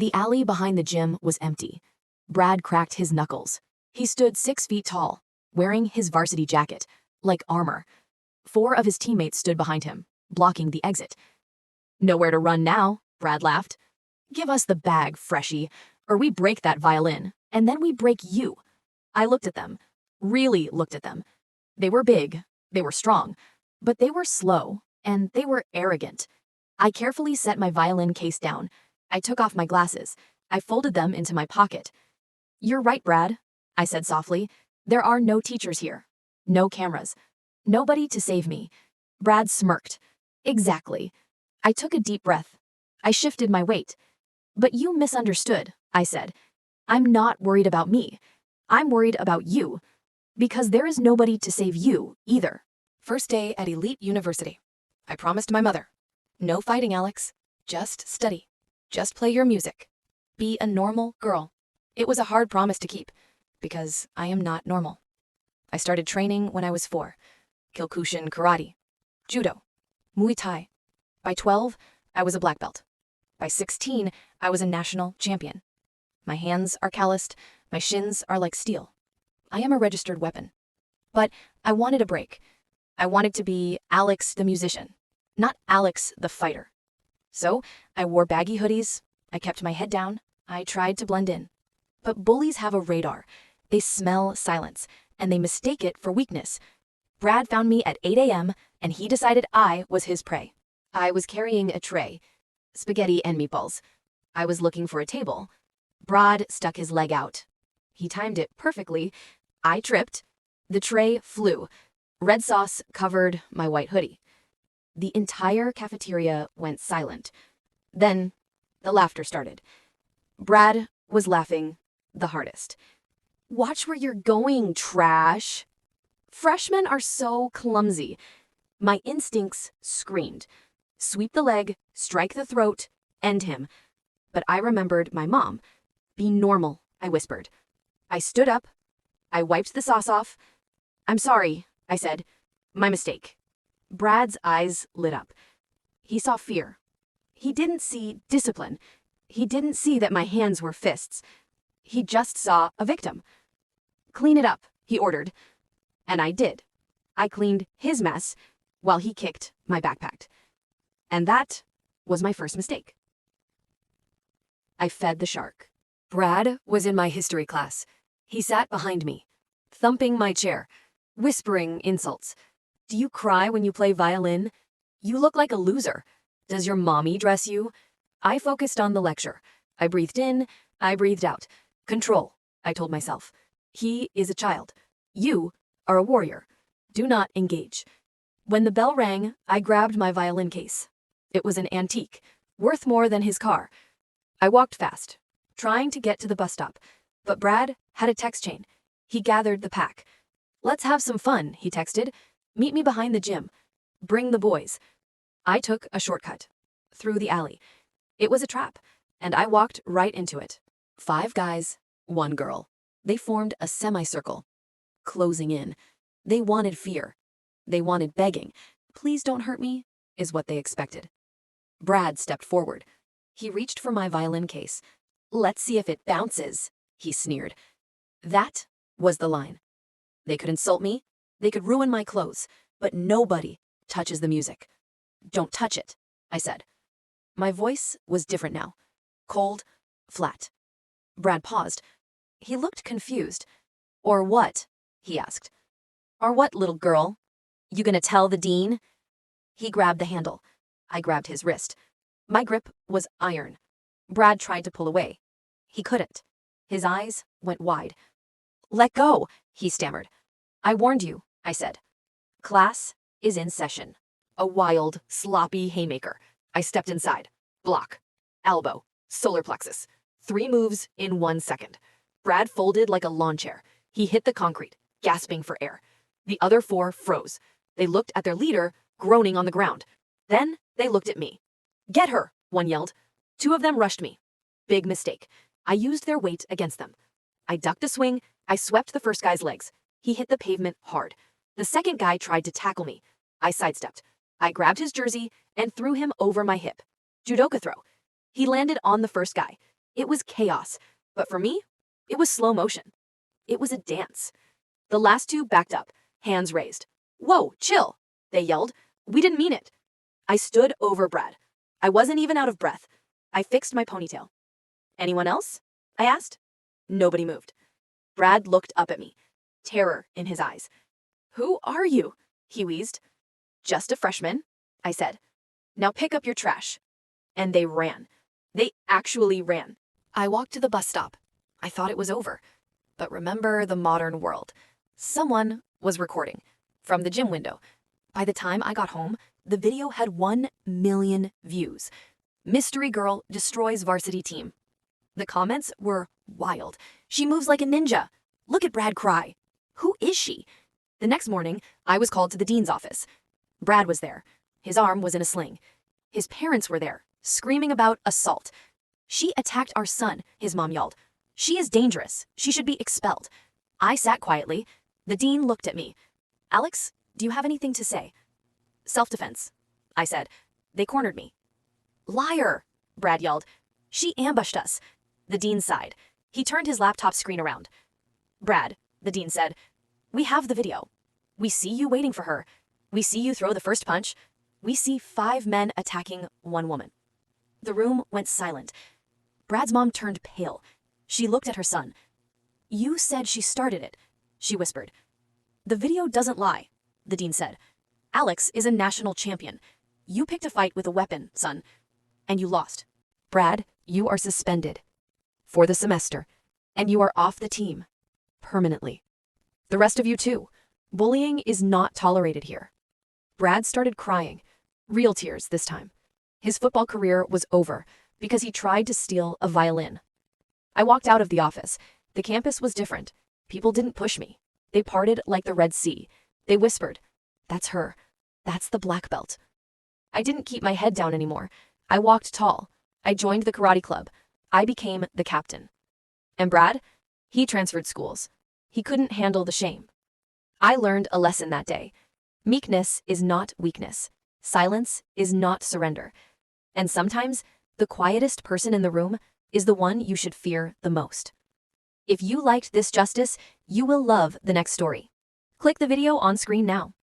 The alley behind the gym was empty. Brad cracked his knuckles. He stood 6 feet tall, wearing his varsity jacket, like armor. 4 of his teammates stood behind him, blocking the exit. "Nowhere to run now," Brad laughed. "Give us the bag, freshie, or we break that violin, and then we break you." I looked at them, really looked at them. They were big, they were strong, but they were slow, and they were arrogant. I carefully set my violin case down. I took off my glasses. I folded them into my pocket. "You're right, Brad," I said softly. "There are no teachers here. No cameras. Nobody to save me." Brad smirked. "Exactly." I took a deep breath. I shifted my weight. "But you misunderstood," I said. "I'm not worried about me. I'm worried about you. Because there is nobody to save you, either." First day at elite university. I promised my mother. No fighting, Alex. Just study. Just play your music. Be a normal girl. It was a hard promise to keep, because I am not normal. I started training when I was 4. Kyokushin karate, judo, Muay Thai. By 12, I was a black belt. By 16, I was a national champion. My hands are calloused, my shins are like steel. I am a registered weapon. But I wanted a break. I wanted to be Alex the musician, not Alex the fighter. So I wore baggy hoodies, I kept my head down, I tried to blend in. But bullies have a radar. They smell silence, and they mistake it for weakness. Brad found me at 8 a.m., and he decided I was his prey. I was carrying a tray, spaghetti and meatballs. I was looking for a table. Brad stuck his leg out. He timed it perfectly. I tripped. The tray flew. Red sauce covered my white hoodie. The entire cafeteria went silent. Then the laughter started. Brad was laughing the hardest. "Watch where you're going, trash." Freshmen are so clumsy. My instincts screamed. Sweep the leg, strike the throat, end him. But I remembered my mom. "Be normal," I whispered. I stood up. I wiped the sauce off. "I'm sorry," I said. "My mistake." Brad's eyes lit up. He saw fear. He didn't see discipline. He didn't see that my hands were fists. He just saw a victim. "Clean it up," he ordered. And I did. I cleaned his mess while he kicked my backpack. And that was my first mistake. I fed the shark. Brad was in my history class. He sat behind me, thumping my chair, whispering insults. "Do you cry when you play violin? You look like a loser. Does your mommy dress you?" I focused on the lecture. I breathed in, I breathed out. "Control," I told myself. "He is a child. You are a warrior. Do not engage." When the bell rang, I grabbed my violin case. It was an antique, worth more than his car. I walked fast, trying to get to the bus stop, but Brad had a text chain. He gathered the pack. "Let's have some fun," he texted. "Meet me behind the gym. Bring the boys." I took a shortcut, through the alley. It was a trap, and I walked right into it. 5 guys, 1 girl. They formed a semicircle, closing in. They wanted fear. They wanted begging. "Please don't hurt me," is what they expected. Brad stepped forward. He reached for my violin case. "Let's see if it bounces," he sneered. That was the line. They could insult me, they could ruin my clothes, but nobody touches the music. "Don't touch it," I said. My voice was different now. Cold, flat. Brad paused. He looked confused. "Or what?" he asked. "Or what, little girl? You gonna tell the dean?" He grabbed the handle. I grabbed his wrist. My grip was iron. Brad tried to pull away. He couldn't. His eyes went wide. "Let go," he stammered. "I warned you," I said. "Class is in session." A wild, sloppy haymaker. I stepped inside. Block. Elbow. Solar plexus. 3 moves in 1 second. Brad folded like a lawn chair. He hit the concrete, gasping for air. The other 4 froze. They looked at their leader, groaning on the ground. Then they looked at me. "Get her," one yelled. 2 of them rushed me. Big mistake. I used their weight against them. I ducked a swing. I swept the first guy's legs. He hit the pavement hard. The second guy tried to tackle me. I sidestepped. I grabbed his jersey and threw him over my hip. Judoka throw. He landed on the first guy. It was chaos, but for me, it was slow motion. It was a dance. The last two backed up, hands raised. "Whoa, chill," they yelled. "We didn't mean it." I stood over Brad. I wasn't even out of breath. I fixed my ponytail. "Anyone else?" I asked. Nobody moved. Brad looked up at me, terror in his eyes. "Who are you?" he wheezed. "Just a freshman," I said. "Now pick up your trash." And they ran. They actually ran. I walked to the bus stop. I thought it was over. But remember the modern world. Someone was recording from the gym window. By the time I got home, the video had 1 million views. Mystery girl destroys varsity team. The comments were wild. "She moves like a ninja. Look at Brad cry. Who is she?" The next morning, I was called to the dean's office. Brad was there. His arm was in a sling. His parents were there, screaming about assault. "She attacked our son," his mom yelled. "She is dangerous. She should be expelled." I sat quietly. The dean looked at me. "Alex, do you have anything to say?" "Self-defense," I said. They cornered me. "Liar," Brad yelled. "She ambushed us." The dean sighed. He turned his laptop screen around. "Brad," the dean said, "we have the video. We see you waiting for her. We see you throw the first punch. We see 5 men attacking 1 woman." The room went silent. Brad's mom turned pale. She looked at her son. "You said she started it," she whispered. "The video doesn't lie," the dean said. "Alex is a national champion. You picked a fight with a weapon, son, and you lost. Brad, you are suspended for the semester, and you are off the team permanently. The rest of you too. Bullying is not tolerated here." Brad started crying, real tears this time. His football career was over because he tried to steal a violin. I walked out of the office. The campus was different. People didn't push me. They parted like the Red Sea. They whispered, "That's her. That's the black belt." I didn't keep my head down anymore. I walked tall. I joined the karate club. I became the captain. And Brad, he transferred schools. He couldn't handle the shame. I learned a lesson that day. Meekness is not weakness. Silence is not surrender. And sometimes, the quietest person in the room is the one you should fear the most. If you liked this justice, you will love the next story. Click the video on screen now.